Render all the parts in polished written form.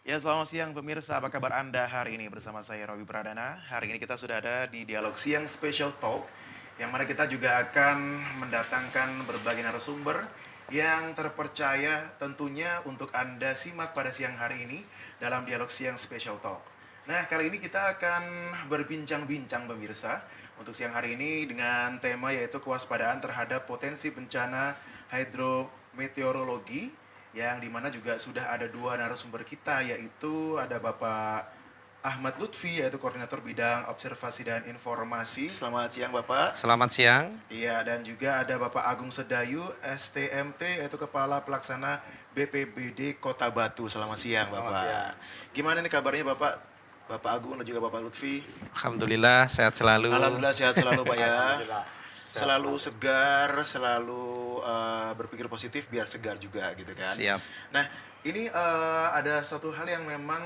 Ya, selamat siang pemirsa. Apa kabar Anda hari ini? Bersama saya Robi Pradana. Hari ini kita sudah ada di Dialog Siang Special Talk, yang mana kita juga akan mendatangkan berbagai narasumber yang terpercaya tentunya untuk Anda simak pada siang hari ini dalam Dialog Siang Special Talk. Nah, kali ini kita akan berbincang-bincang pemirsa untuk siang hari ini dengan tema yaitu kewaspadaan terhadap potensi bencana hidrometeorologi, yang dimana juga sudah ada dua narasumber kita, yaitu ada Bapak Ahmad Lutfi, yaitu Koordinator Bidang Observasi dan Informasi. Selamat siang Bapak. Selamat siang. Iya, dan juga ada Bapak Agung Sedayu, STMT, yaitu Kepala Pelaksana BPBD Kota Batu. Selamat siang Bapak. Selamat siang. Gimana nih kabarnya Bapak? Bapak Agung dan juga Bapak Lutfi. Alhamdulillah sehat selalu. Alhamdulillah sehat selalu Pak ya. Alhamdulillah. Selalu segar, selalu berpikir positif biar segar juga gitu kan. Siap. Nah, ini ada satu hal yang memang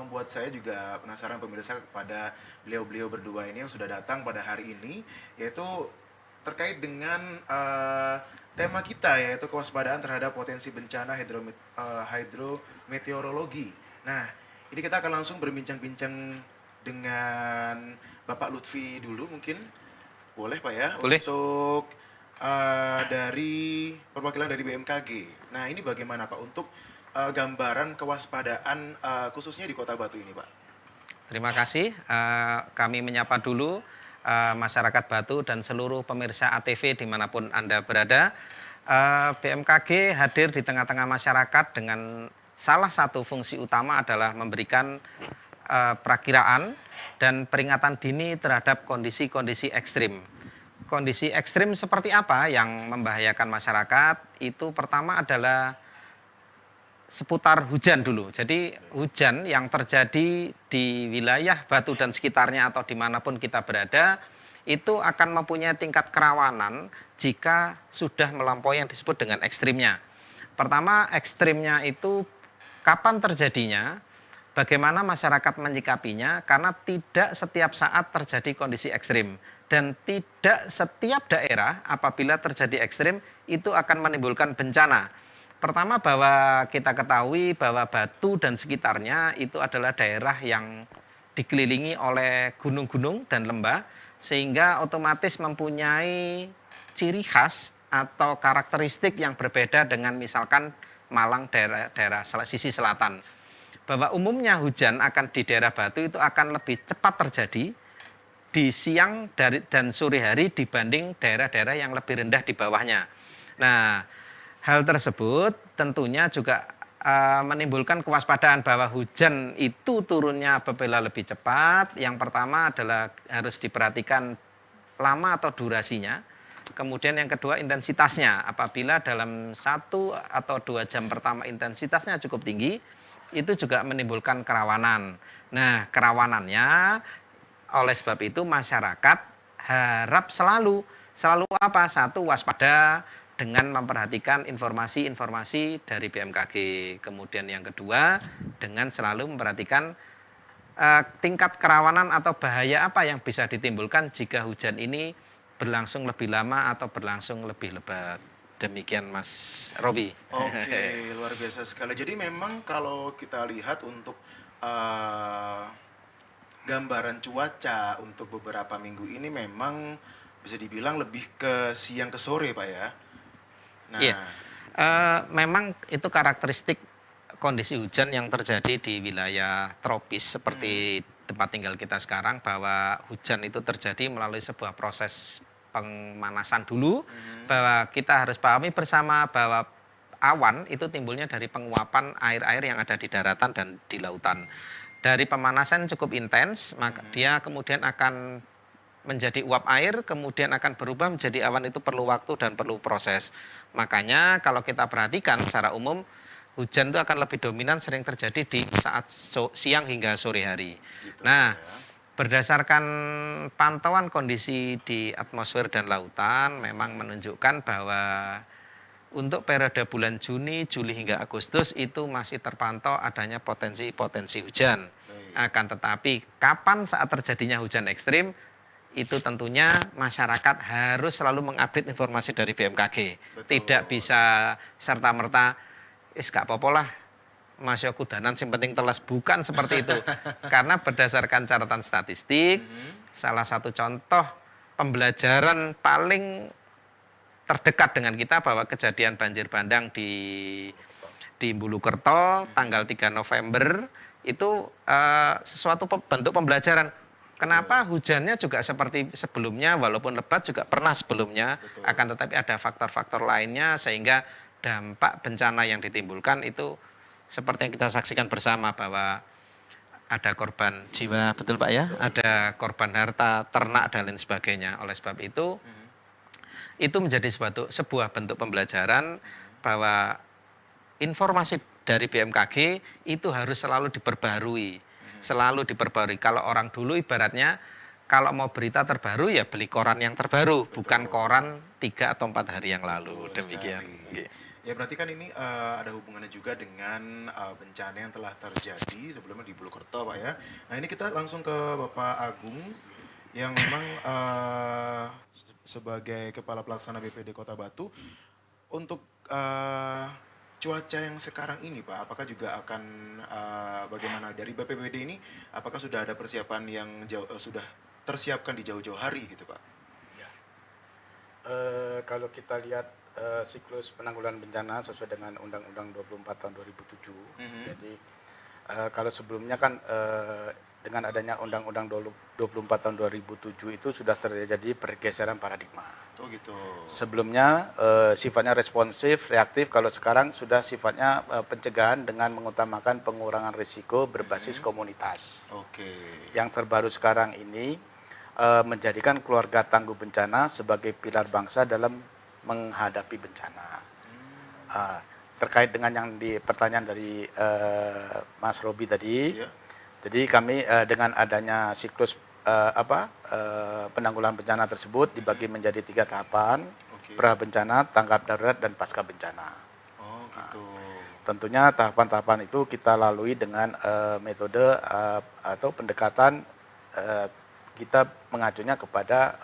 membuat saya juga penasaran pemirsa kepada beliau-beliau berdua ini yang sudah datang pada hari ini, yaitu terkait dengan tema kita, yaitu kewaspadaan terhadap potensi bencana hidrometeorologi. Nah, ini kita akan langsung berbincang-bincang dengan Bapak Lutfi dulu mungkin. Boleh Pak ya, Boleh. untuk dari perwakilan dari BMKG. Nah, ini bagaimana Pak untuk gambaran kewaspadaan khususnya di Kota Batu ini Pak? Terima kasih. Kami menyapa dulu masyarakat Batu dan seluruh pemirsa ATV dimanapun Anda berada. BMKG hadir di tengah-tengah masyarakat dengan salah satu fungsi utama adalah memberikan perakiraan dan peringatan dini terhadap kondisi-kondisi ekstrim. Kondisi ekstrim seperti apa yang membahayakan masyarakat? Itu pertama adalah seputar hujan dulu. Jadi hujan yang terjadi di wilayah Batu dan sekitarnya atau dimanapun kita berada, itu akan mempunyai tingkat kerawanan jika sudah melampaui yang disebut dengan ekstrimnya. Pertama, ekstrimnya itu kapan terjadinya, bagaimana masyarakat menyikapinya, karena tidak setiap saat terjadi kondisi ekstrim. Dan tidak setiap daerah apabila terjadi ekstrim itu akan menimbulkan bencana. Pertama bahwa kita ketahui bahwa Batu dan sekitarnya itu adalah daerah yang dikelilingi oleh gunung-gunung dan lembah, sehingga otomatis mempunyai ciri khas atau karakteristik yang berbeda dengan misalkan Malang daerah sisi selatan. Bahwa umumnya hujan akan di daerah Batu itu akan lebih cepat terjadi di siang dan sore hari dibanding daerah-daerah yang lebih rendah di bawahnya. Nah, hal tersebut tentunya juga menimbulkan kewaspadaan bahwa hujan itu turunnya apabila lebih cepat. Yang pertama adalah harus diperhatikan lama atau durasinya. Kemudian yang kedua intensitasnya. Apabila dalam 1 atau 2 jam pertama intensitasnya cukup tinggi, itu juga menimbulkan kerawanan. Nah, kerawanannya oleh sebab itu masyarakat harap selalu apa? Satu, waspada dengan memperhatikan informasi-informasi dari BMKG. Kemudian yang kedua, dengan selalu memperhatikan tingkat kerawanan atau bahaya apa yang bisa ditimbulkan jika hujan ini berlangsung lebih lama atau berlangsung lebih lebat. Demikian Mas Robi. Oke, luar biasa sekali. Jadi memang kalau kita lihat untuk gambaran cuaca untuk beberapa minggu ini memang bisa dibilang lebih ke siang ke sore Pak ya. Nah, Iya. Memang itu karakteristik kondisi hujan yang terjadi di wilayah tropis seperti tempat tinggal kita sekarang, bahwa hujan itu terjadi melalui sebuah proses pemanasan dulu, bahwa kita harus pahami bersama bahwa awan itu timbulnya dari penguapan air-air yang ada di daratan dan di lautan. Dari pemanasan cukup intens, maka dia kemudian akan menjadi uap air, kemudian akan berubah menjadi awan. Itu perlu waktu dan perlu proses. Makanya kalau kita perhatikan secara umum, hujan itu akan lebih dominan sering terjadi di saat siang hingga sore hari. gitu Nah, ya. berdasarkan pantauan kondisi di atmosfer dan lautan memang menunjukkan bahwa untuk periode bulan Juni, Juli hingga Agustus itu masih terpantau adanya potensi-potensi hujan. Baik. Akan tetapi kapan saat terjadinya hujan ekstrim, itu tentunya masyarakat harus selalu mengupdate informasi dari BMKG. Betul. Tidak bisa serta-merta, gak apa-apa lah, Masya kudanan sing penting telas, bukan seperti itu. Karena berdasarkan catatan statistik, salah satu contoh pembelajaran paling terdekat dengan kita bahwa kejadian banjir bandang di Bulukerto tanggal 3 November itu sesuatu bentuk pembelajaran. Kenapa hujannya juga seperti sebelumnya, walaupun lebat juga pernah sebelumnya, Betul. akan tetapi ada faktor-faktor lainnya sehingga dampak bencana yang ditimbulkan itu seperti yang kita saksikan bersama bahwa ada korban jiwa, betul Pak ya, ada korban harta, ternak dan lain sebagainya. Oleh sebab itu menjadi sebuah bentuk pembelajaran bahwa informasi dari BMKG itu harus selalu diperbarui. Selalu diperbarui. Kalau orang dulu ibaratnya kalau mau berita terbaru ya beli koran yang terbaru, bukan koran 3 atau 4 hari yang lalu. Demikian. Ya berarti kan ini ada hubungannya juga dengan bencana yang telah terjadi sebelumnya di Bulukerto Pak ya. Nah ini kita langsung ke Bapak Agung yang memang sebagai Kepala Pelaksana BPD Kota Batu untuk cuaca yang sekarang ini Pak, apakah juga akan bagaimana dari BPBD ini, apakah sudah ada persiapan yang sudah tersiapkan di jauh-jauh hari gitu Pak? Ya. Kalau kita lihat siklus penanggulangan bencana sesuai dengan Undang-Undang 24 tahun 2007, jadi kalau sebelumnya kan dengan adanya Undang-Undang 24 tahun 2007 itu sudah terjadi pergeseran paradigma. Oh gitu. Sebelumnya sifatnya responsif, reaktif, kalau sekarang sudah sifatnya pencegahan dengan mengutamakan pengurangan risiko berbasis komunitas. Oke. Yang terbaru sekarang ini menjadikan keluarga tangguh bencana sebagai pilar bangsa dalam menghadapi bencana. Terkait dengan yang di pertanyaan dari Mas Robi tadi, jadi kami dengan adanya siklus penanggulangan bencana tersebut dibagi menjadi 3 tahapan, pra bencana, tanggap darurat, dan pasca bencana. Oh gitu. Tentunya tahapan-tahapan itu kita lalui dengan metode atau pendekatan kita mengacunya kepada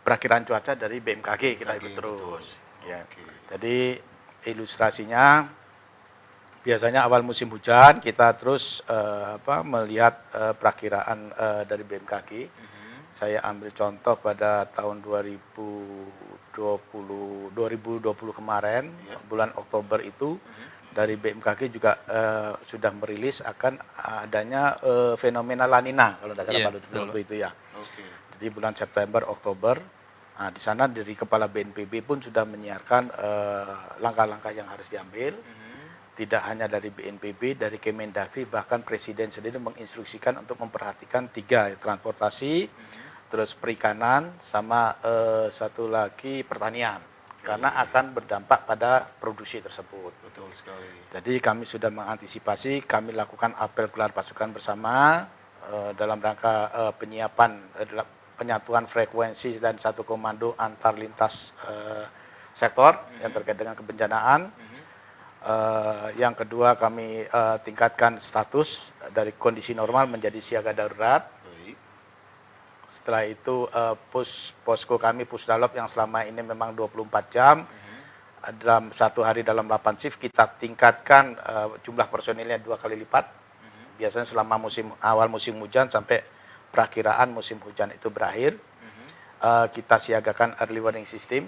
perakiraan cuaca dari BMKG kita ikut terus. Ya. Jadi ilustrasinya biasanya awal musim hujan kita terus melihat perakiraan dari BMKG. Saya ambil contoh pada tahun 2020 kemarin, bulan Oktober itu dari BMKG juga sudah merilis akan adanya fenomena La Nina kalau tidak salah pada waktu itu ya. Jadi bulan September, Oktober, di sana dari Kepala BNPB pun sudah menyiarkan langkah-langkah yang harus diambil. Tidak hanya dari BNPB, dari Kemendagri, bahkan Presiden sendiri menginstruksikan untuk memperhatikan 3, transportasi, terus perikanan, sama satu lagi pertanian. Karena akan berdampak pada produksi tersebut. Betul sekali. Jadi kami sudah mengantisipasi, kami lakukan apel gelar pasukan bersama dalam rangka penyiapan, penyatuan frekuensi dan satu komando antar lintas sektor yang terkait dengan kebencanaan. Yang kedua kami tingkatkan status dari kondisi normal menjadi siaga darurat. Setelah itu posko kami Pusdalop yang selama ini memang 24 jam dalam satu hari dalam 8 shift kita tingkatkan jumlah personilnya 2 kali lipat. Biasanya selama awal musim hujan sampai perakiraan musim hujan itu berakhir. Kita siagakan early warning system.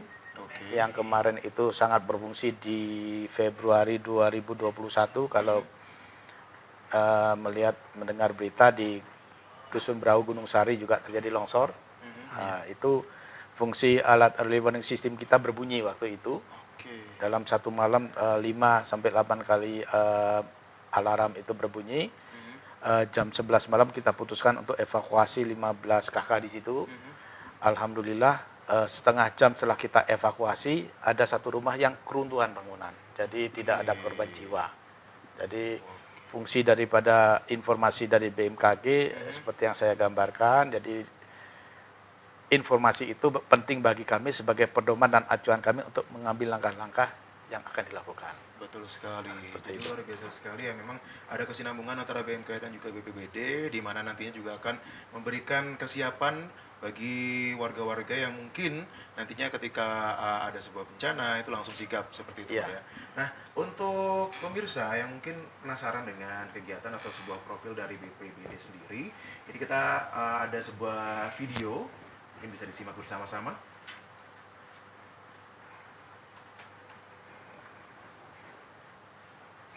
Yang kemarin itu sangat berfungsi di Februari 2021 kalau mendengar berita di Dusun Brau Gunung Sari juga terjadi longsor. Itu fungsi alat early warning system kita berbunyi waktu itu. Dalam satu malam 5 sampai 8 kali alarm itu berbunyi. Jam 11 malam kita putuskan untuk evakuasi 15 kakak di situ. Alhamdulillah setengah jam setelah kita evakuasi ada satu rumah yang keruntuhan bangunan. Jadi tidak ada korban jiwa. Jadi fungsi daripada informasi dari BMKG seperti yang saya gambarkan. Jadi informasi itu penting bagi kami sebagai pedoman dan acuan kami untuk mengambil langkah-langkah yang akan dilakukan. Betul sekali. Jadi luar biasa sekali ya, memang ada kesinambungan antara BMKG dan juga BPBD di mana nantinya juga akan memberikan kesiapan bagi warga-warga yang mungkin nantinya ketika ada sebuah bencana itu langsung sigap seperti itu Iya. Pak ya. Nah, untuk pemirsa yang mungkin penasaran dengan kegiatan atau sebuah profil dari BPBD sendiri, jadi kita ada sebuah video mungkin bisa disimak bersama-sama.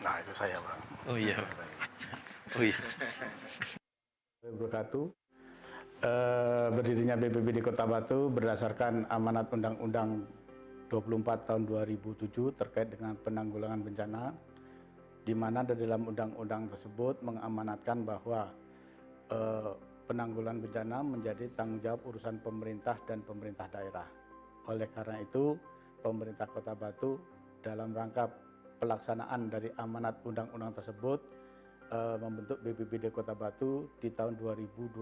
Nah, itu saya, Pak. Oh iya. Oh iya. Wabarakatuh. Berdirinya BPBD Kota Batu berdasarkan amanat Undang-Undang 24 tahun 2007 terkait dengan penanggulangan bencana, di mana di dalam undang-undang tersebut mengamanatkan bahwa penanggulangan bencana menjadi tanggung jawab urusan pemerintah dan pemerintah daerah. Oleh karena itu, pemerintah Kota Batu dalam rangka pelaksanaan dari amanat undang-undang tersebut membentuk BPBD Kota Batu di tahun 2012.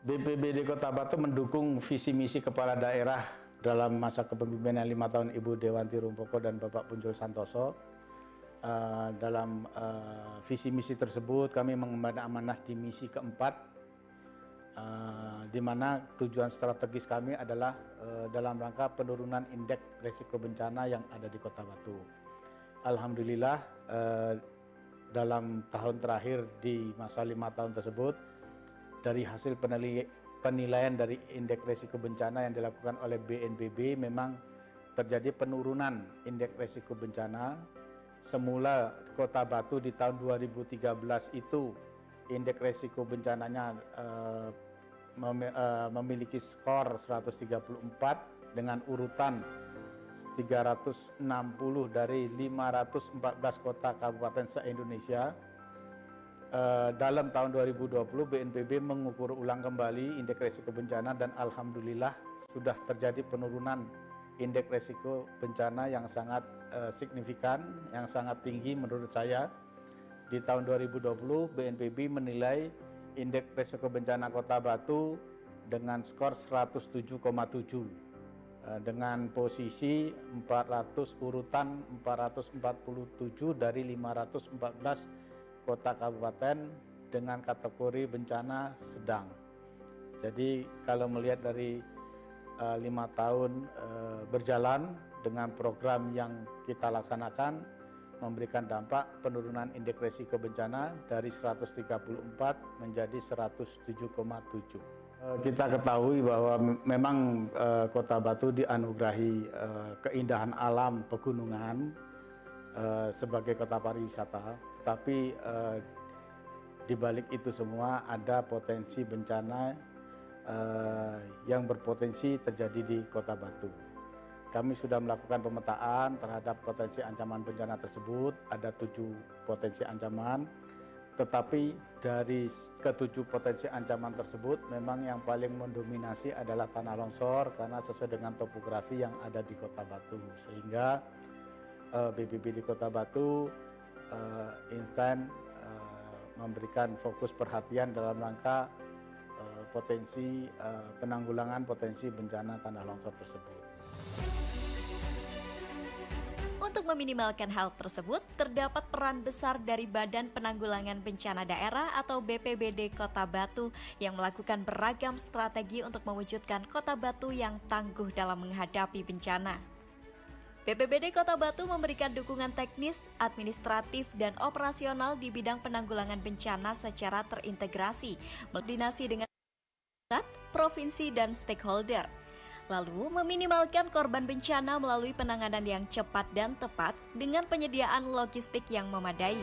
BPBD Kota Batu mendukung visi misi kepala daerah dalam masa kepemimpinan 5 tahun Ibu Dewanti Rumpoko dan Bapak Punjul Santoso. Dalam visi misi tersebut kami mengemban amanah di misi keempat, di mana tujuan strategis kami adalah dalam rangka penurunan indeks risiko bencana yang ada di Kota Batu. Alhamdulillah dalam tahun terakhir di masa 5 tahun tersebut, dari hasil penilaian dari indeks risiko bencana yang dilakukan oleh BNPB memang terjadi penurunan indeks risiko bencana. Semula Kota Batu di tahun 2013 itu indeks risiko bencananya memiliki skor 134 dengan urutan 360 dari 514 kota kabupaten se-Indonesia. Dalam tahun 2020 BNPB mengukur ulang kembali indeks risiko bencana dan alhamdulillah sudah terjadi penurunan indeks risiko bencana yang sangat signifikan, yang sangat tinggi menurut saya. Di tahun 2020 BNPB menilai indeks risiko bencana Kota Batu dengan skor 107,7 dengan posisi 447 dari 514 kota kabupaten dengan kategori bencana sedang. Jadi kalau melihat dari 5 tahun berjalan dengan program yang kita laksanakan memberikan dampak penurunan indeks risiko bencana dari 134 menjadi 107,7. Kita ketahui bahwa memang Kota Batu dianugerahi keindahan alam pegunungan sebagai kota pariwisata, tapi di balik itu semua ada potensi bencana yang berpotensi terjadi di Kota Batu. Kami sudah melakukan pemetaan terhadap potensi ancaman bencana tersebut, ada 7 potensi ancaman, tetapi dari ke-7 potensi ancaman tersebut memang yang paling mendominasi adalah tanah longsor karena sesuai dengan topografi yang ada di Kota Batu, sehingga BPBD Kota Batu intent memberikan fokus perhatian dalam rangka potensi penanggulangan potensi bencana tanah longsor tersebut. Untuk meminimalkan hal tersebut, terdapat peran besar dari Badan Penanggulangan Bencana Daerah atau BPBD Kota Batu yang melakukan beragam strategi untuk mewujudkan Kota Batu yang tangguh dalam menghadapi bencana. BPBD Kota Batu memberikan dukungan teknis, administratif, dan operasional di bidang penanggulangan bencana secara terintegrasi, koordinasi dengan pusat, provinsi, dan stakeholder. Lalu, meminimalkan korban bencana melalui penanganan yang cepat dan tepat dengan penyediaan logistik yang memadai.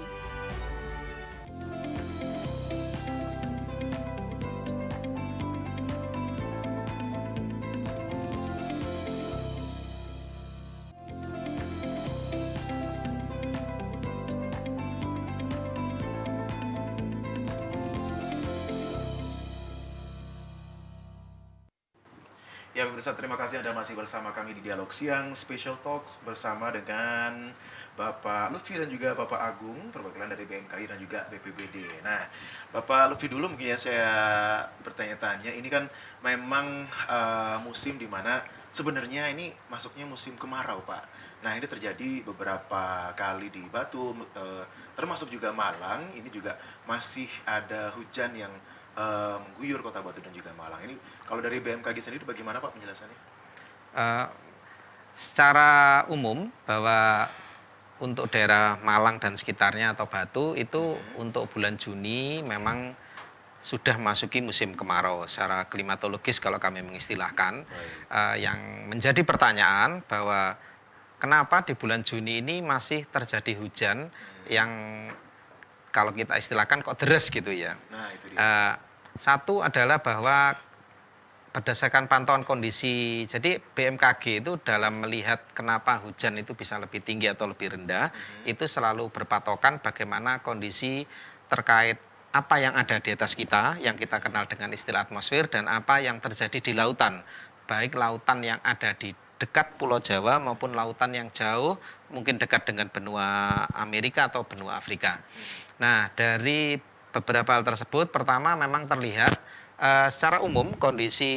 Ya pemirsa, terima kasih Anda masih bersama kami di Dialog Siang Special Talks bersama dengan Bapak Lutfi dan juga Bapak Agung, perwakilan dari BMKI dan juga BPBD. Nah, Bapak Lutfi dulu mungkin ya saya bertanya-tanya, ini kan memang musim di mana sebenarnya ini masuknya musim kemarau Pak. Nah ini terjadi beberapa kali di Batu, termasuk juga Malang, ini juga masih ada hujan yang mengguyur Kota Batu dan juga Malang. Ini kalau dari BMKG sendiri bagaimana Pak penjelasannya? Eh, Secara umum bahwa untuk daerah Malang dan sekitarnya atau Batu itu untuk bulan Juni memang sudah masuki musim kemarau secara klimatologis kalau kami mengistilahkan. Yang menjadi pertanyaan bahwa kenapa di bulan Juni ini masih terjadi hujan yang kalau kita istilahkan kok deres gitu ya. Nah, itu dia. Satu adalah bahwa berdasarkan pantauan kondisi, jadi BMKG itu dalam melihat kenapa hujan itu bisa lebih tinggi atau lebih rendah, itu selalu berpatokan bagaimana kondisi terkait apa yang ada di atas kita, yang kita kenal dengan istilah atmosfer, dan apa yang terjadi di lautan, baik lautan yang ada di dekat Pulau Jawa maupun lautan yang jauh, mungkin dekat dengan benua Amerika atau benua Afrika. Nah, dari beberapa hal tersebut, pertama memang terlihat secara umum kondisi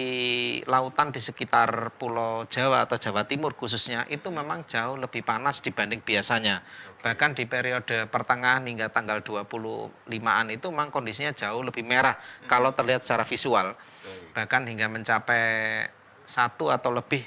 lautan di sekitar Pulau Jawa atau Jawa Timur khususnya itu memang jauh lebih panas dibanding biasanya. Bahkan di periode pertengahan hingga tanggal 25-an itu memang kondisinya jauh lebih merah kalau terlihat secara visual. Bahkan hingga mencapai 1 atau lebih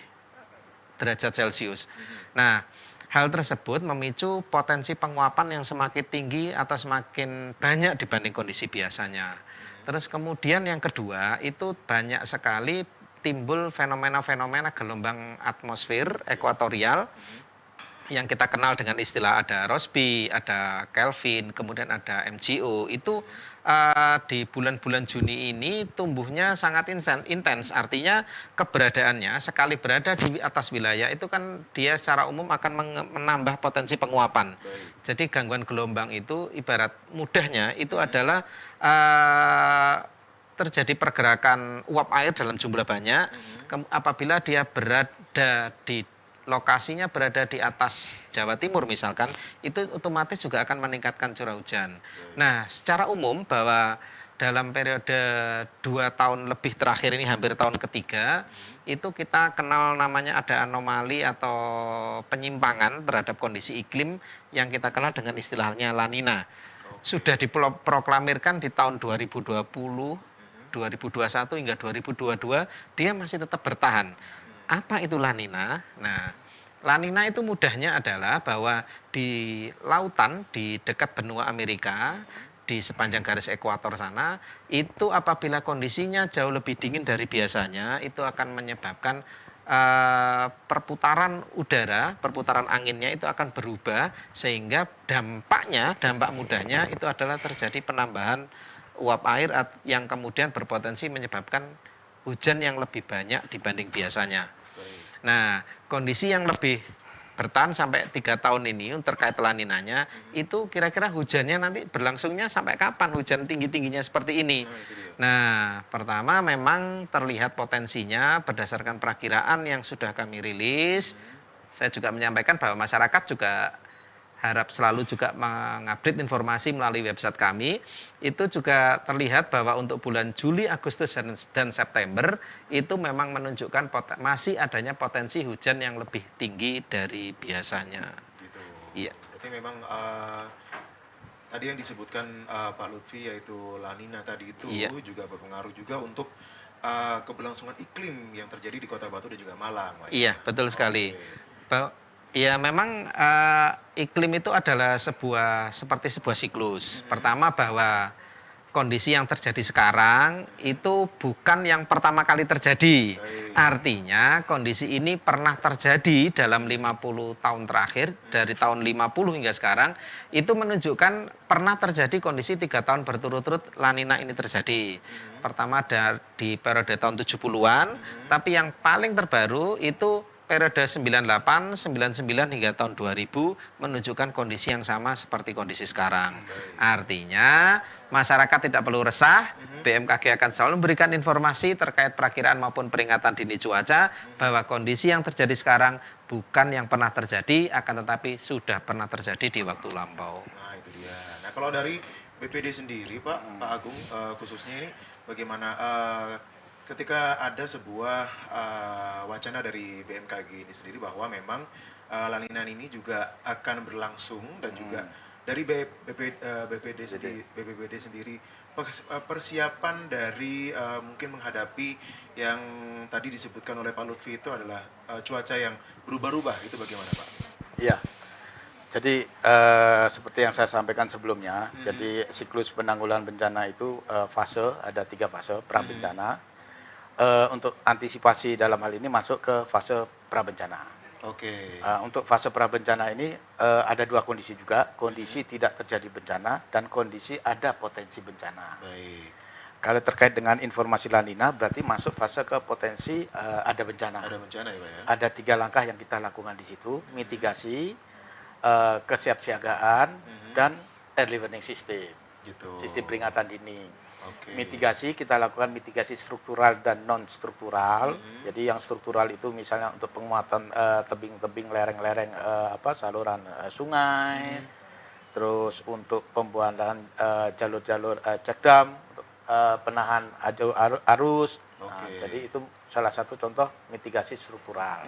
derajat Celcius. Nah, hal tersebut memicu potensi penguapan yang semakin tinggi atau semakin banyak dibanding kondisi biasanya. Terus kemudian yang kedua itu banyak sekali timbul fenomena-fenomena gelombang atmosfer ekuatorial yang kita kenal dengan istilah ada Rossby, ada Kelvin, kemudian ada MGO. Itu di bulan-bulan Juni ini tumbuhnya sangat intens. Artinya keberadaannya sekali berada di atas wilayah itu kan dia secara umum akan menambah potensi penguapan. Jadi gangguan gelombang itu ibarat mudahnya itu adalah terjadi pergerakan uap air dalam jumlah banyak. Apabila dia berada di lokasinya berada di atas Jawa Timur misalkan, itu otomatis juga akan meningkatkan curah hujan. Nah, secara umum bahwa dalam periode 2 tahun lebih terakhir ini hampir tahun ketiga, itu kita kenal namanya ada anomali atau penyimpangan terhadap kondisi iklim yang kita kenal dengan istilahnya La Nina. Sudah diproklamirkan di tahun 2020, 2021 hingga 2022, dia masih tetap bertahan. Apa itu La Nina? Nah, La Nina itu mudahnya adalah bahwa di lautan di dekat benua Amerika, di sepanjang garis ekuator sana, itu apabila kondisinya jauh lebih dingin dari biasanya, itu akan menyebabkan perputaran udara, perputaran anginnya itu akan berubah sehingga dampak mudahnya itu adalah terjadi penambahan uap air yang kemudian berpotensi menyebabkan hujan yang lebih banyak dibanding biasanya. Nah, kondisi yang lebih bertahan sampai 3 tahun ini terkait La Ninanya, itu kira-kira hujannya nanti berlangsungnya sampai kapan hujan tinggi-tingginya seperti ini. Nah, pertama memang terlihat potensinya berdasarkan perakiraan yang sudah kami rilis. Saya juga menyampaikan bahwa masyarakat juga harap selalu juga mengupdate informasi melalui website kami. Itu juga terlihat bahwa untuk bulan Juli, Agustus, dan September itu memang menunjukkan masih adanya potensi hujan yang lebih tinggi dari biasanya. Gitu. Iya. Berarti memang tadi yang disebutkan Pak Lutfi yaitu La Nina tadi itu juga berpengaruh juga untuk keberlangsungan iklim yang terjadi di Kota Batu dan juga Malang. Iya, betul sekali. Ya memang iklim itu adalah seperti sebuah siklus. Pertama bahwa kondisi yang terjadi sekarang itu bukan yang pertama kali terjadi. Artinya kondisi ini pernah terjadi dalam 50 tahun terakhir, dari tahun 50 hingga sekarang, itu menunjukkan pernah terjadi kondisi 3 tahun berturut-turut La Nina ini terjadi. Pertama di periode tahun 70-an, tapi yang paling terbaru itu periode 98, 99 hingga tahun 2000 menunjukkan kondisi yang sama seperti kondisi sekarang. Artinya masyarakat tidak perlu resah, BMKG akan selalu memberikan informasi terkait perakiraan maupun peringatan dini cuaca bahwa kondisi yang terjadi sekarang bukan yang pernah terjadi, akan tetapi sudah pernah terjadi di waktu lampau. Nah, itu dia. Nah, kalau dari BPD sendiri, Pak Agung, khususnya ini bagaimana ketika ada sebuah wacana dari BMKG ini sendiri bahwa memang La Nina ini juga akan berlangsung dan juga dari BPBD sendiri persiapan dari mungkin menghadapi yang tadi disebutkan oleh Pak Lutfi itu adalah cuaca yang berubah-ubah, itu bagaimana Pak? Iya. Jadi seperti yang saya sampaikan sebelumnya, jadi siklus penanggulangan bencana itu fase, ada 3 fase pra bencana. Untuk antisipasi dalam hal ini masuk ke fase pra bencana. Oke. Untuk fase pra bencana ini ada 2 kondisi juga, kondisi tidak terjadi bencana dan kondisi ada potensi bencana. Baik. Kalau terkait dengan informasi La Nina berarti masuk fase ke potensi ada bencana. Ada bencana ya Pak ya? Ada 3 langkah yang kita lakukan di situ, mitigasi, kesiapsiagaan, dan early warning system, Gitu. sistem peringatan dini. Oke. Mitigasi kita lakukan mitigasi struktural dan non struktural. Jadi yang struktural itu misalnya untuk penguatan tebing-tebing, lereng-lereng saluran sungai, terus untuk pembuatan jalur-jalur check dam, untuk penahan arus. Nah, Oke. jadi itu salah satu contoh mitigasi struktural.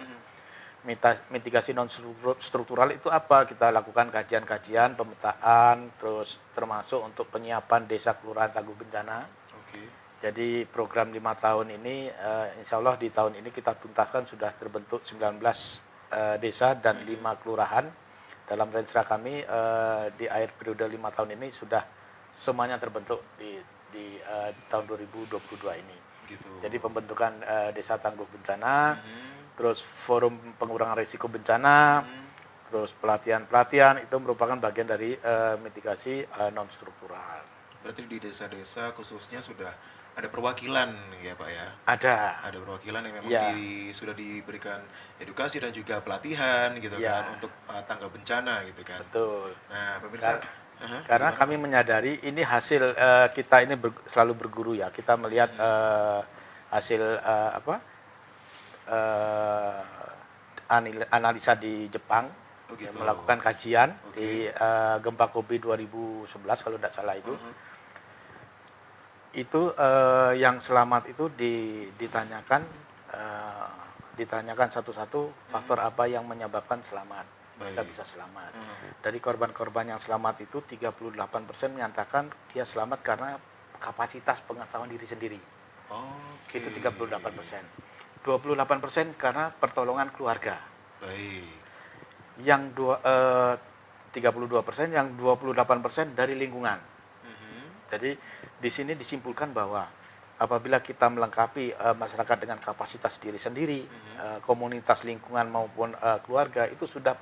Mitigasi non struktural itu apa? Kita lakukan kajian-kajian, pemetaan, terus termasuk untuk penyiapan desa kelurahan tangguh bencana. Oke. Jadi program 5 tahun ini, insya Allah di tahun ini kita tuntaskan sudah terbentuk 19 desa dan 5 kelurahan. Dalam rencana kami di akhir periode 5 tahun ini sudah semuanya terbentuk di tahun 2022 ini. Gitu. Jadi pembentukan desa tangguh bencana, terus forum pengurangan risiko bencana, terus pelatihan-pelatihan itu merupakan bagian dari mitigasi non struktural. Berarti di desa-desa khususnya sudah ada perwakilan ya Pak ya? Ada. Ada perwakilan yang memang Ya. sudah diberikan edukasi dan juga pelatihan gitu Ya. kan untuk tanggap bencana gitu kan. Betul. Nah, pemirsa, Karena gimana? kami menyadari ini hasil kita ini selalu berguru ya. Kita melihat hasil analisa di Jepang, Oh, gitu. melakukan kajian Oke. di gempa Kobe 2011 kalau tidak salah itu. Itu yang selamat itu ditanyakan satu-satu faktor apa yang menyebabkan selamat. Mereka Baik. bisa selamat. Dari korban-korban yang selamat itu 38% menyatakan dia selamat karena kapasitas pengetahuan diri sendiri. Oke. Itu 38%. 28% karena pertolongan keluarga. Baik. Yang 32%, yang 28% dari lingkungan. Jadi di sini disimpulkan bahwa apabila kita melengkapi masyarakat dengan kapasitas diri sendiri, komunitas lingkungan maupun keluarga itu sudah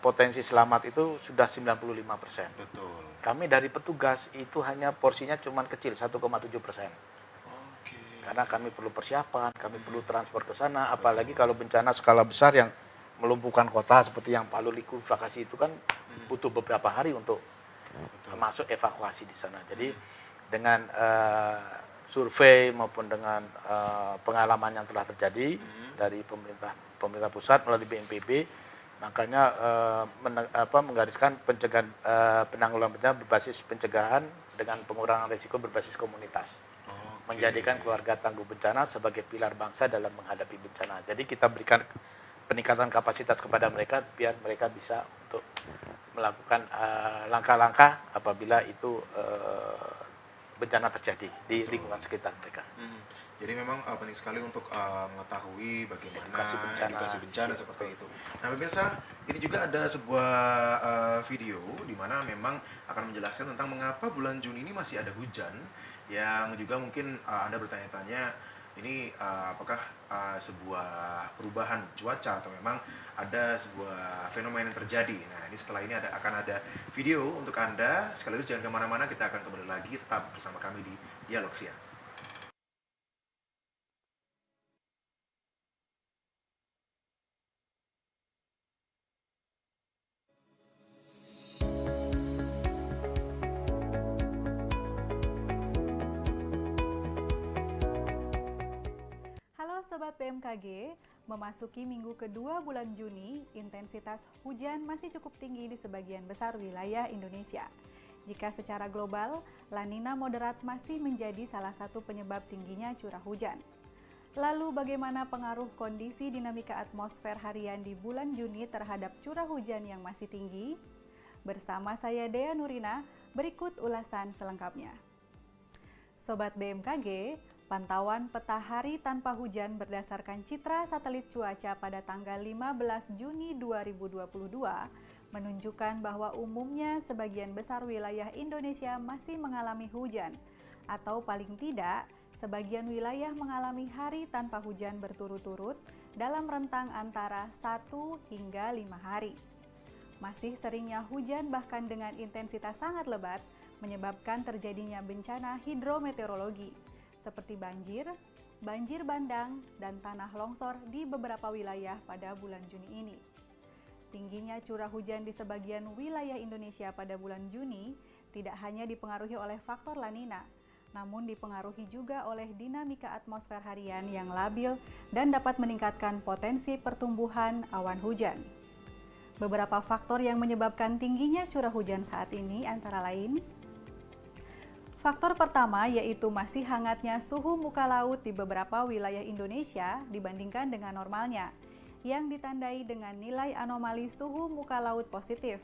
potensi selamat itu sudah 95%. Betul. Kami dari petugas itu hanya porsinya cuma kecil 1,7%. Oke. Karena kami perlu persiapan, kami perlu transport ke sana, apalagi kalau bencana skala besar yang melumpuhkan kota seperti yang Palu likuifaksi itu kan butuh beberapa hari untuk masuk evakuasi di sana. Jadi dengan survei maupun dengan pengalaman yang telah terjadi dari pemerintah pusat melalui BNPB, makanya menggariskan pencegahan penanggulangan bencana berbasis pencegahan dengan pengurangan risiko berbasis komunitas. Oke. Menjadikan keluarga tangguh bencana sebagai pilar bangsa dalam menghadapi bencana. Jadi kita berikan peningkatan kapasitas kepada mereka biar mereka bisa untuk melakukan langkah-langkah apabila itu bencana terjadi di lingkungan sekitar mereka. Jadi memang penting sekali untuk mengetahui bagaimana Edukasi bencana. seperti itu. Nah pemirsa, ini juga ada sebuah video di mana memang akan menjelaskan tentang mengapa bulan Juni ini masih ada hujan, yang juga mungkin Anda bertanya-tanya ini apakah sebuah perubahan cuaca atau memang ada sebuah fenomena yang terjadi. Nah ini setelah ini akan ada video untuk Anda, sekaligus jangan kemana-mana, kita akan kembali lagi tetap bersama kami di Dialog Siang. Halo Sobat BMKG, memasuki minggu kedua bulan Juni, intensitas hujan masih cukup tinggi di sebagian besar wilayah Indonesia. Jika secara global, La Nina moderat masih menjadi salah satu penyebab tingginya curah hujan. Lalu bagaimana pengaruh kondisi dinamika atmosfer harian di bulan Juni terhadap curah hujan yang masih tinggi? Bersama saya Dea Nurina, Berikut ulasan selengkapnya. Sobat BMKG, pantauan peta hari tanpa hujan berdasarkan citra satelit cuaca pada tanggal 15 Juni 2022 menunjukkan bahwa umumnya sebagian besar wilayah Indonesia masih mengalami hujan, atau paling tidak, sebagian wilayah mengalami hari tanpa hujan berturut-turut dalam rentang antara 1 hingga 5 hari. Masih seringnya hujan bahkan dengan intensitas sangat lebat menyebabkan terjadinya bencana hidrometeorologi seperti banjir, banjir bandang, dan tanah longsor di beberapa wilayah pada bulan Juni ini. Tingginya curah hujan di sebagian wilayah Indonesia pada bulan Juni tidak hanya dipengaruhi oleh faktor La Nina, namun dipengaruhi juga oleh dinamika atmosfer harian yang labil dan dapat meningkatkan potensi pertumbuhan awan hujan. Beberapa faktor yang menyebabkan tingginya curah hujan saat ini antara lain: faktor pertama yaitu masih hangatnya suhu muka laut di beberapa wilayah Indonesia dibandingkan dengan normalnya, yang ditandai dengan nilai anomali suhu muka laut positif.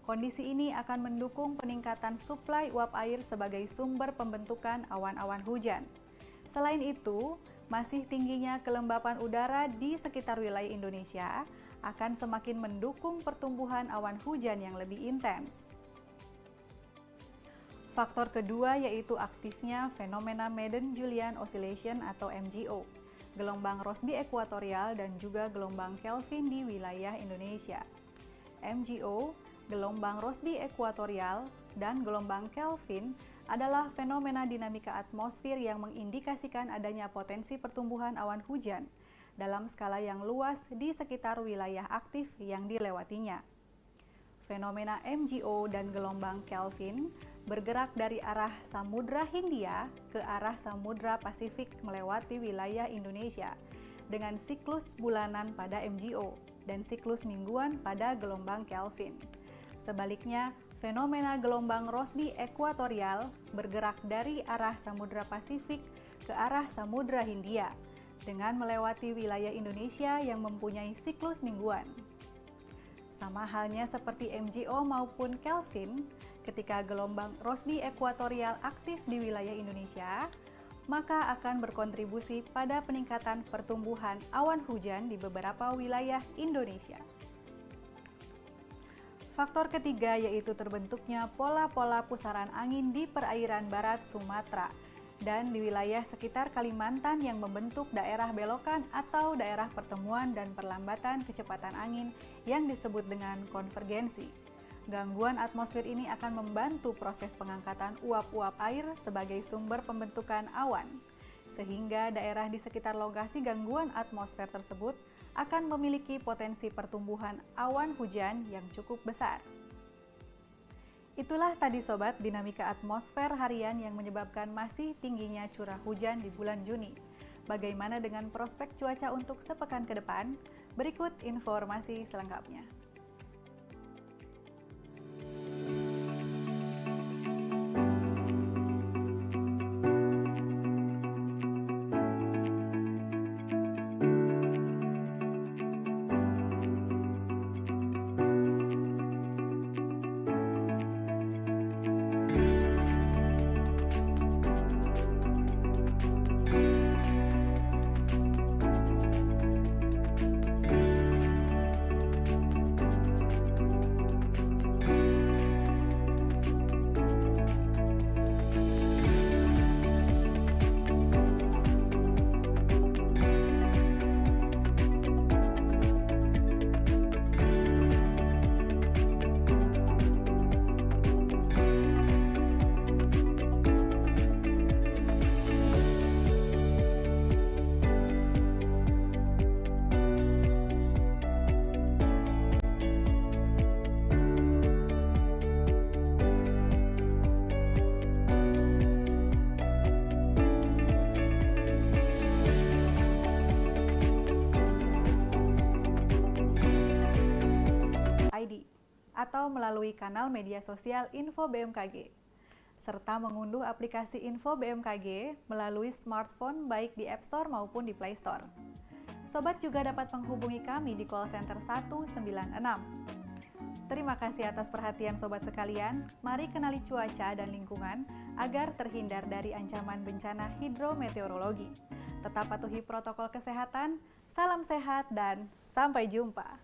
Kondisi ini akan mendukung peningkatan suplai uap air sebagai sumber pembentukan awan-awan hujan. Selain itu, masih tingginya kelembapan udara di sekitar wilayah Indonesia akan semakin mendukung pertumbuhan awan hujan yang lebih intens. Faktor kedua yaitu aktifnya fenomena Madden-Julian Oscillation atau MJO, gelombang Rossby ekuatorial dan juga gelombang Kelvin di wilayah Indonesia. MJO, gelombang Rossby ekuatorial, dan gelombang Kelvin adalah fenomena dinamika atmosfer yang mengindikasikan adanya potensi pertumbuhan awan hujan dalam skala yang luas di sekitar wilayah aktif yang dilewatinya. Fenomena MJO dan gelombang Kelvin bergerak dari arah Samudra Hindia ke arah Samudra Pasifik melewati wilayah Indonesia dengan siklus bulanan pada MJO dan siklus mingguan pada gelombang Kelvin. Sebaliknya, fenomena gelombang Rossby ekuatorial bergerak dari arah Samudra Pasifik ke arah Samudra Hindia dengan melewati wilayah Indonesia yang mempunyai siklus mingguan. Sama halnya seperti MJO maupun Kelvin, ketika gelombang Rossby ekuatorial aktif di wilayah Indonesia, maka akan berkontribusi pada peningkatan pertumbuhan awan hujan di beberapa wilayah Indonesia. Faktor ketiga yaitu terbentuknya pola-pola pusaran angin di perairan barat Sumatera dan di wilayah sekitar Kalimantan yang membentuk daerah belokan atau daerah pertemuan dan perlambatan kecepatan angin yang disebut dengan konvergensi. Gangguan atmosfer ini akan membantu proses pengangkatan uap-uap air sebagai sumber pembentukan awan, sehingga daerah di sekitar lokasi gangguan atmosfer tersebut akan memiliki potensi pertumbuhan awan hujan yang cukup besar. Itulah tadi sobat dinamika atmosfer harian yang menyebabkan masih tingginya curah hujan di bulan Juni. Bagaimana dengan prospek cuaca untuk sepekan ke depan? Berikut informasi selengkapnya. Atau melalui kanal media sosial Info BMKG, serta mengunduh aplikasi Info BMKG melalui smartphone baik di App Store maupun di Play Store. Sobat juga dapat menghubungi kami di call center 196. Terima kasih atas perhatian sobat sekalian. Mari kenali cuaca dan lingkungan agar terhindar dari ancaman bencana hidrometeorologi. Tetap patuhi protokol kesehatan, salam sehat, dan sampai jumpa.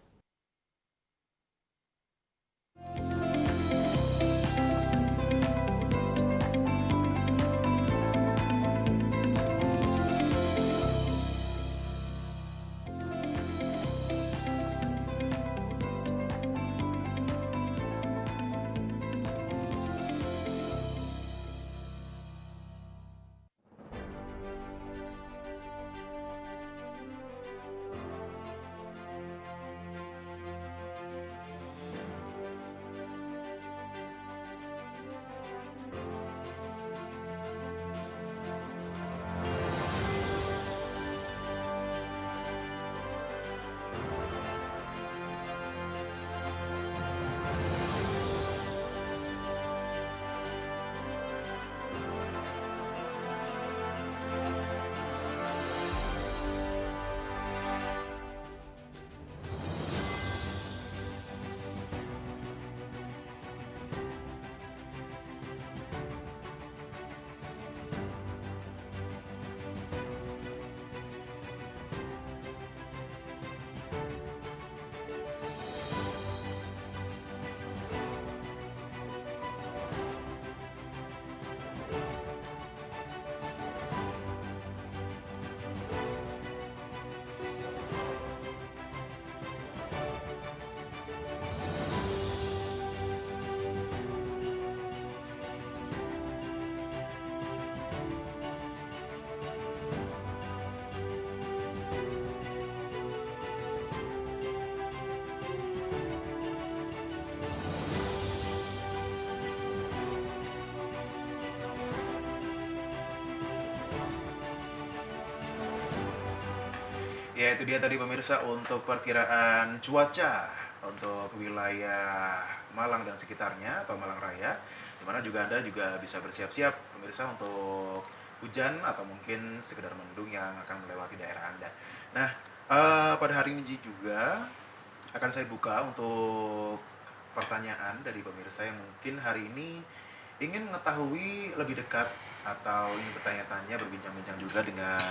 Ya, itu dia tadi pemirsa untuk perkiraan cuaca untuk wilayah Malang dan sekitarnya atau Malang Raya, di mana juga Anda juga bisa bersiap-siap pemirsa untuk hujan atau mungkin sekedar mendung yang akan melewati daerah Anda. Nah, pada hari ini juga akan saya buka untuk pertanyaan dari pemirsa yang mungkin hari ini ingin mengetahui lebih dekat atau ingin bertanya-tanya, berbincang-bincang juga dengan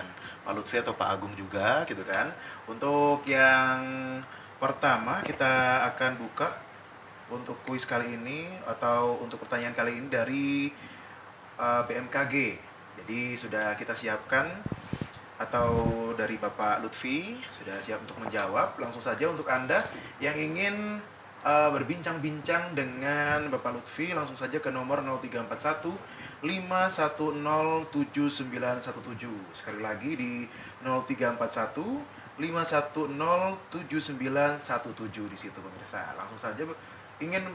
Pak Lutfi atau Pak Agung juga gitu kan. Untuk yang pertama kita akan buka untuk kuis kali ini atau untuk pertanyaan kali ini dari BMKG. Jadi sudah kita siapkan atau dari Bapak Lutfi sudah siap untuk menjawab. Langsung saja untuk Anda yang ingin berbincang-bincang dengan Bapak Lutfi, langsung saja ke nomor 0341 5107917. Sekali lagi di 0341 5107917 di situ pemirsa. Langsung saja ingin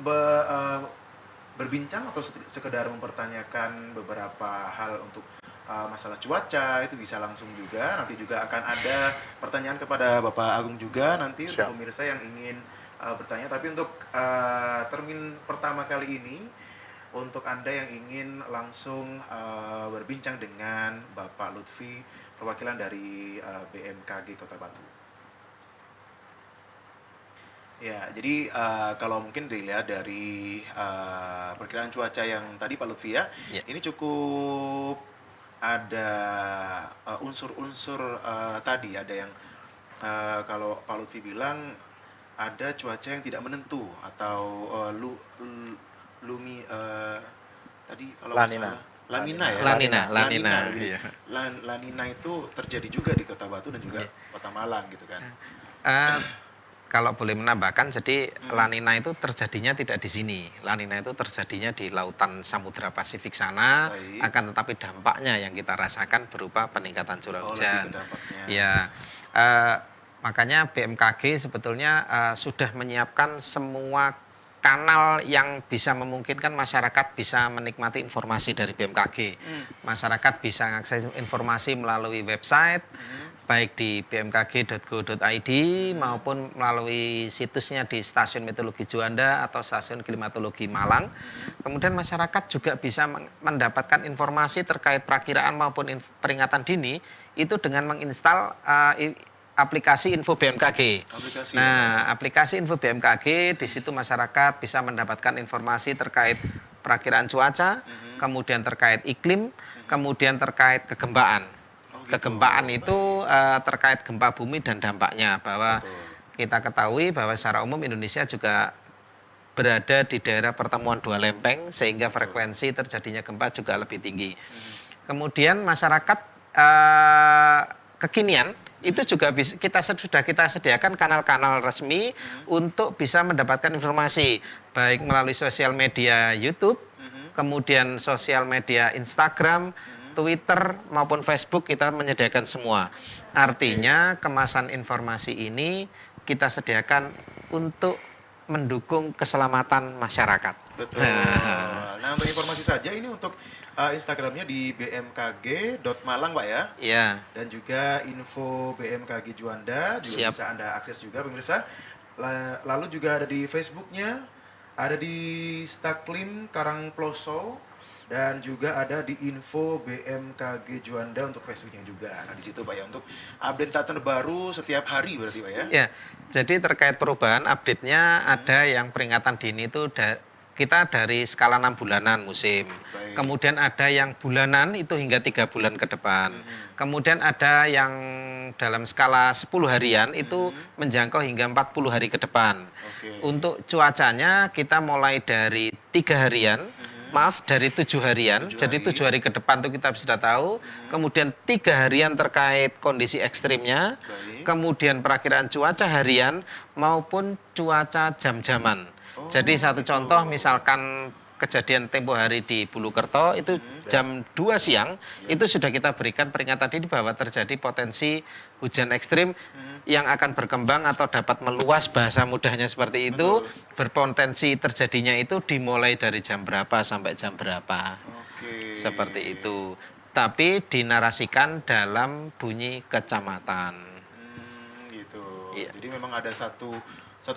berbincang atau sekedar mempertanyakan beberapa hal untuk masalah cuaca, itu bisa langsung juga. Nanti juga akan ada pertanyaan kepada Bapak Agung juga nanti untuk pemirsa yang ingin bertanya. Tapi untuk termin pertama kali ini, untuk Anda yang ingin langsung berbincang dengan Bapak Lutfi, perwakilan dari BMKG Kota Batu. Ya, jadi kalau mungkin dilihat dari perkiraan cuaca yang tadi Pak Lutfi ya, ini cukup ada unsur-unsur tadi, ada yang kalau Pak Lutfi bilang ada cuaca yang tidak menentu atau tadi kalau Lanina. Lanina ya. Lanina. Jadi, Iya. Lanina itu terjadi juga di Kota Batu dan juga Kota Malang gitu kan. Kalau boleh menambahkan, jadi Lanina itu terjadinya tidak di sini. Lanina itu terjadinya di lautan Samudra Pasifik sana, Baik. akan tetapi dampaknya yang kita rasakan berupa peningkatan curah hujan. Lebih ke dampaknya. Ya, makanya BMKG sebetulnya sudah menyiapkan semua kanal yang bisa memungkinkan masyarakat bisa menikmati informasi dari BMKG. Masyarakat bisa mengakses informasi melalui website, baik di bmkg.go.id maupun melalui situsnya di Stasiun Meteorologi Juanda atau Stasiun Klimatologi Malang. Kemudian masyarakat juga bisa mendapatkan informasi terkait perakiraan maupun peringatan dini itu dengan menginstal aplikasi Info BMKG. Aplikasi. Nah, aplikasi Info BMKG, di situ masyarakat bisa mendapatkan informasi terkait perakiraan cuaca, kemudian terkait iklim, kemudian terkait kegempaan. Oh, gitu. Kegempaan itu terkait gempa bumi dan dampaknya, bahwa kita ketahui bahwa secara umum Indonesia juga berada di daerah pertemuan dua lempeng, sehingga frekuensi terjadinya gempa juga lebih tinggi. Kemudian masyarakat kekinian itu juga sudah kita sediakan kanal-kanal resmi untuk bisa mendapatkan informasi, baik melalui sosial media YouTube, kemudian sosial media Instagram, Twitter maupun Facebook, kita menyediakan semua. Artinya kemasan informasi ini kita sediakan untuk mendukung keselamatan masyarakat. Betul. Nah, berinformasi saja ini untuk Instagramnya di bmkg.malang Pak ya. Iya. Dan juga info BMKG Juanda juga Siap. bisa Anda akses juga pemirsa. Lalu juga ada di Facebooknya, ada di Staklim Karangploso, dan juga ada di info BMKG Juanda untuk Facebooknya juga. Nah di situ Pak ya, untuk update data terbaru setiap hari berarti Pak ya. Ya, jadi terkait perubahan update-nya ada yang peringatan dini itu kita dari skala 6 bulanan musim. Baik. Kemudian ada yang bulanan itu hingga 3 bulan ke depan. Kemudian ada yang dalam skala 10 harian itu menjangkau hingga 40 hari ke depan. Oke. Untuk cuacanya kita mulai dari 3 harian, dari 7 harian, jadi 7 hari ke depan itu kita sudah tahu. Kemudian 3 harian terkait kondisi ekstrimnya, Baik. kemudian perakiraan cuaca harian maupun cuaca jam-jaman. Jadi satu contoh, misalkan kejadian tempo hari di Bulukerto itu jam 2 siang, itu sudah kita berikan peringatan dini bahwa terjadi potensi hujan ekstrim yang akan berkembang atau dapat meluas, bahasa mudahnya seperti itu. Berpotensi terjadinya itu dimulai dari jam berapa sampai jam berapa. Oke. Seperti itu. Tapi dinarasikan dalam bunyi kecamatan. Gitu. Iya. Jadi memang ada satu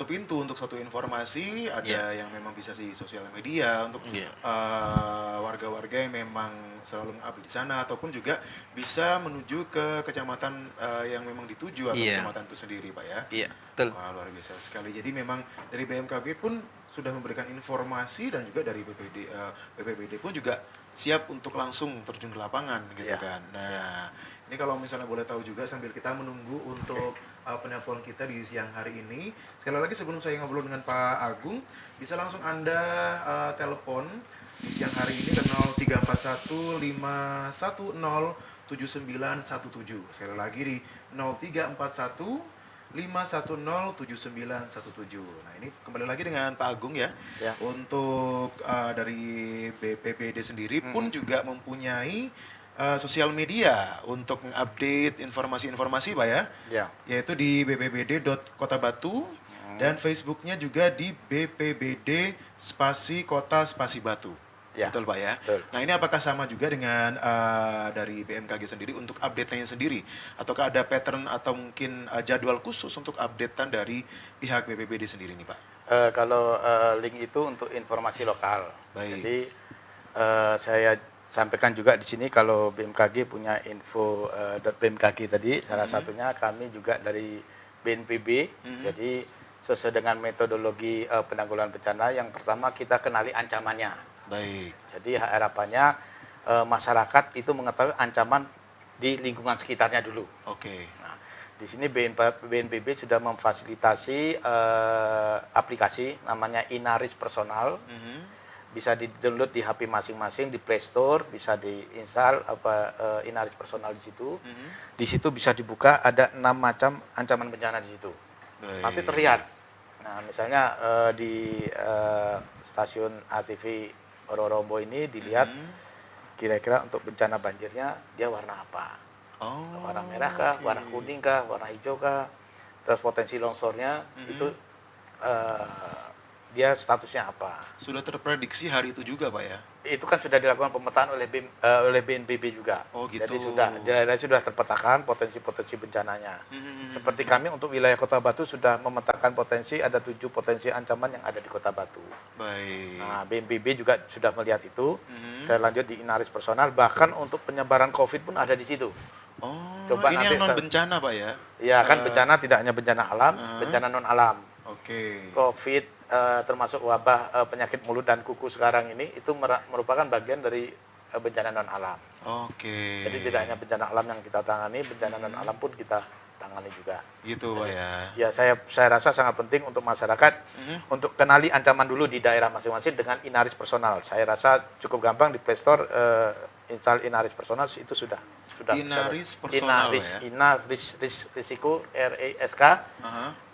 pintu untuk satu informasi, ada yang memang bisa di sosial media untuk warga-warga yang memang selalu update di sana, ataupun juga bisa menuju ke kecamatan yang memang dituju atau kecamatan itu sendiri Pak ya. Iya, betul. Wah, luar biasa sekali. Jadi memang dari BMKG pun sudah memberikan informasi, dan juga dari BPBD pun juga siap untuk langsung terjun ke lapangan gitu kan. Nah, ini kalau misalnya boleh tahu juga sambil kita menunggu untuk penelpon kita di siang hari ini. Sekali lagi sebelum saya ngobrol dengan Pak Agung, bisa langsung Anda telepon di siang hari ini ke 0341 510 7917. Sekali lagi di 0341 510 7917. Nah, ini kembali lagi dengan Pak Agung ya. Untuk dari BPBD sendiri pun juga mempunyai sosial media untuk mengupdate informasi-informasi Pak ya. Yaitu di bpbd.kotabatu dan Facebooknya juga di BPBD spasi Kota Spasi Batu. Betul Pak ya. Betul. Nah, ini apakah sama juga dengan dari BMKG sendiri untuk update-nya sendiri, ataukah ada pattern atau mungkin jadwal khusus untuk updatean dari pihak BPBD sendiri nih Pak? Kalau link itu untuk informasi lokal. Baik. Jadi saya sampaikan juga di sini kalau BMKG punya info .bmkg tadi, salah satunya kami juga dari BNPB. Jadi sesuai dengan metodologi penanggulangan bencana, yang pertama kita kenali ancamannya. Baik. Jadi harapannya masyarakat itu mengetahui ancaman di lingkungan sekitarnya dulu. Oke. Nah, di sini BNPB sudah memfasilitasi aplikasi namanya Inaris Personal. Bisa di-download di HP masing-masing, di Play Store, bisa diinstal Inaris Personal di situ. Di situ bisa dibuka, ada 6 macam ancaman bencana di situ. Baik. Tapi terlihat. Nah, misalnya di stasiun ATV Rorombo ini dilihat kira-kira untuk bencana banjirnya dia warna apa? Warna merah kah, warna kuning kah, warna hijau kah? Terus potensi longsornya itu dia statusnya apa? Sudah terprediksi hari itu juga Pak ya? Itu kan sudah dilakukan pemetaan oleh BNPB juga. Oh gitu. Jadi sudah terpetakan potensi-potensi bencananya. Seperti kami untuk wilayah Kota Batu sudah memetakan potensi, ada 7 potensi ancaman yang ada di Kota Batu. Baik. Nah, BNPB juga sudah melihat itu. Saya lanjut di Inaris Personal, bahkan untuk penyebaran COVID pun ada di situ. Oh, Coba ini nanti yang non bencana Pak ya? Ya kan bencana tidak hanya bencana alam, bencana non alam. Oke. COVID termasuk wabah penyakit mulut dan kuku sekarang ini itu merupakan bagian dari bencana non alam. Oke. Jadi tidak hanya bencana alam yang kita tangani, bencana non alam pun kita tangani juga. Gitu Pak ya. Ya saya rasa sangat penting untuk masyarakat untuk kenali ancaman dulu di daerah masing-masing dengan Inaris personal. Saya rasa cukup gampang di Play Store install Inaris personal itu sudah. Inaris personal Inaris, ya. Inaris risiko RISK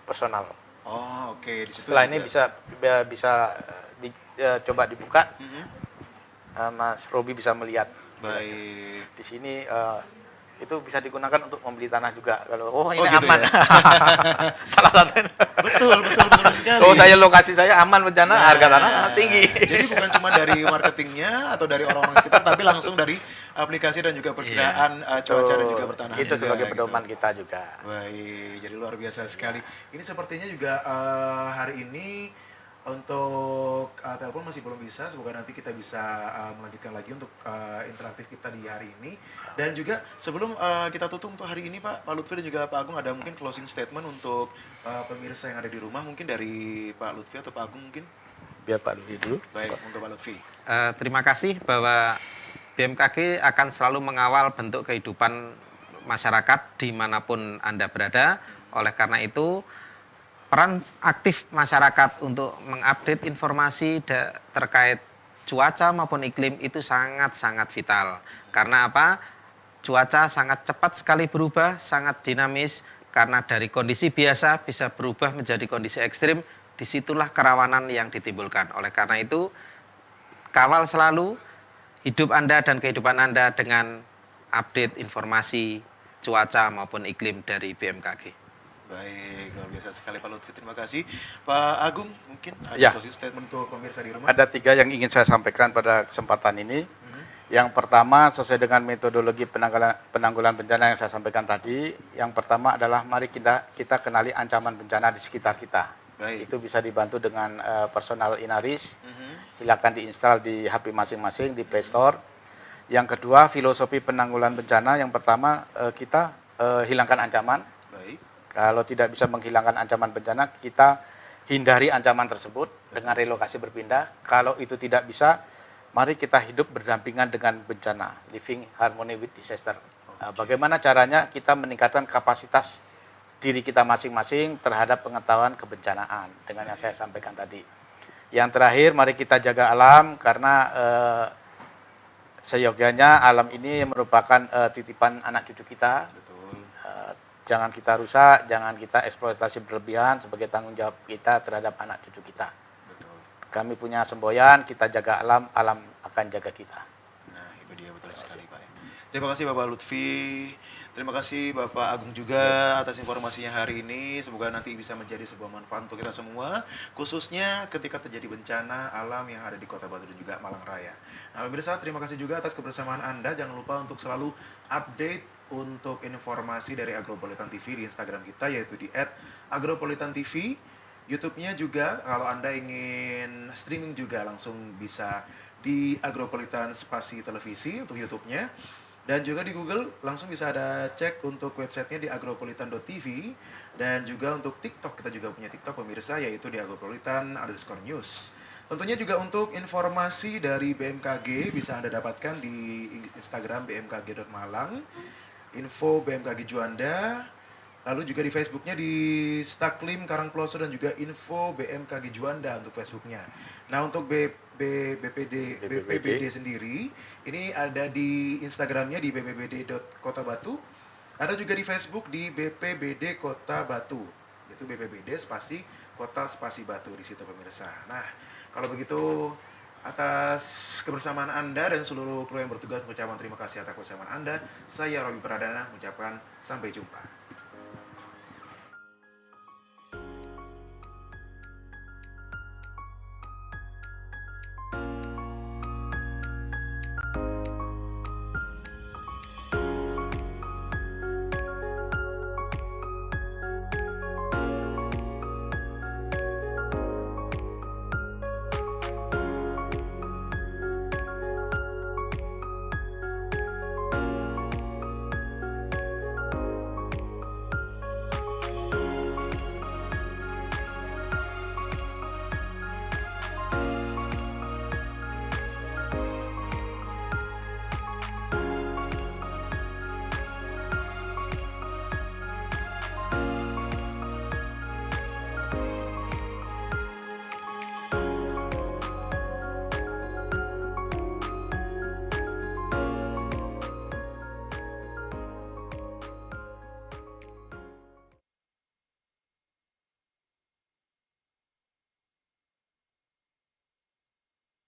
personal. Oh, oke. Di situ Setelah juga. ini bisa coba dibuka. Mas Robi bisa melihat. Baik. Di sini itu bisa digunakan untuk membeli tanah juga. Kalau ini gitu aman. ya? Salah satu. Betul sekali. Oh, lokasi saya aman bencana, harga tanah tinggi. Jadi bukan cuma dari marketingnya atau dari orang-orang sekitar, tapi langsung dari aplikasi dan juga perkiraan cuaca dan juga bertanah. Itu juga, sebagai gitu. pedoman kita juga. Baik, jadi luar biasa sekali. Ini sepertinya juga hari ini untuk telepon masih belum bisa. Semoga nanti kita bisa melanjutkan lagi untuk interaktif kita di hari ini. Dan juga sebelum kita tutup untuk hari ini Pak Lutfi dan juga Pak Agung, ada mungkin closing statement untuk pemirsa yang ada di rumah, mungkin dari Pak Lutfi atau Pak Agung mungkin? Biar Pak Lutfi dulu. Baik, monggo Pak Lutfi. Terima kasih bahwa BMKG akan selalu mengawal bentuk kehidupan masyarakat dimanapun Anda berada. Oleh karena itu, peran aktif masyarakat untuk mengupdate informasi terkait cuaca maupun iklim itu sangat-sangat vital. Karena apa? Cuaca sangat cepat sekali berubah, sangat dinamis, karena dari kondisi biasa bisa berubah menjadi kondisi ekstrim, disitulah kerawanan yang ditimbulkan. Oleh karena itu, kawal selalu hidup Anda dan kehidupan Anda dengan update informasi cuaca maupun iklim dari BMKG. Baik, luar biasa sekali Pak Lutfi, terima kasih. Pak Agung, mungkin ada Ya. closing statement untuk pemirsa di rumah? Ada 3 yang ingin saya sampaikan pada kesempatan ini. Yang pertama, sesuai dengan metodologi penanggulangan bencana yang saya sampaikan tadi, yang pertama adalah mari kita kenali ancaman bencana di sekitar kita. Baik. Itu bisa dibantu dengan personal Inaris. Silakan diinstal di HP masing-masing di Play Store. Yang kedua, filosofi penanggulangan bencana yang pertama kita hilangkan ancaman. Baik. Kalau tidak bisa menghilangkan ancaman bencana, kita hindari ancaman tersebut dengan relokasi berpindah. Kalau itu tidak bisa, mari kita hidup berdampingan dengan bencana, living harmony with disaster. Bagaimana caranya kita meningkatkan kapasitas diri kita masing-masing terhadap pengetahuan kebencanaan dengan yang saya sampaikan tadi. Yang terakhir, mari kita jaga alam karena seyogyanya alam ini merupakan titipan anak cucu kita. Betul. Jangan kita rusak, jangan kita eksploitasi berlebihan sebagai tanggung jawab kita terhadap anak cucu kita. Betul. Kami punya semboyan, kita jaga alam, alam akan jaga kita. Nah, itu dia betul sekali Pak. Terima kasih Bapak Lutfi. Terima kasih Bapak Agung juga atas informasinya hari ini. Semoga nanti bisa menjadi sebuah manfaat untuk kita semua, khususnya ketika terjadi bencana alam yang ada di Kota Batu dan juga Malang Raya. Nah, pemirsa, terima kasih juga atas kebersamaan Anda. Jangan lupa untuk selalu update untuk informasi dari Agropolitan TV di Instagram kita, yaitu di @agropolitantv. YouTube-nya juga, kalau Anda ingin streaming juga langsung bisa di Agropolitan Spasi Televisi untuk YouTube-nya. Dan juga di Google langsung bisa ada cek untuk websitenya di agropolitan.tv. Dan juga untuk TikTok, kita juga punya TikTok pemirsa, yaitu di agropolitan_news. Tentunya juga untuk informasi dari BMKG bisa Anda dapatkan di Instagram bmkg.malang, info BMKG Juanda, lalu juga di Facebooknya di Staklim Karangploso dan juga info BMKG Juanda untuk Facebooknya. Nah, untuk BPBD sendiri ini ada di Instagramnya di bpbd.kotabatu, ada juga di Facebook di BPBD Kota Batu, yaitu BPBD spasi Kota spasi Batu di situ pemirsa. Nah, kalau begitu atas kebersamaan Anda dan seluruh kru yang bertugas mengucapkan terima kasih atas kebersamaan Anda. Saya Robi Pradana mengucapkan sampai jumpa.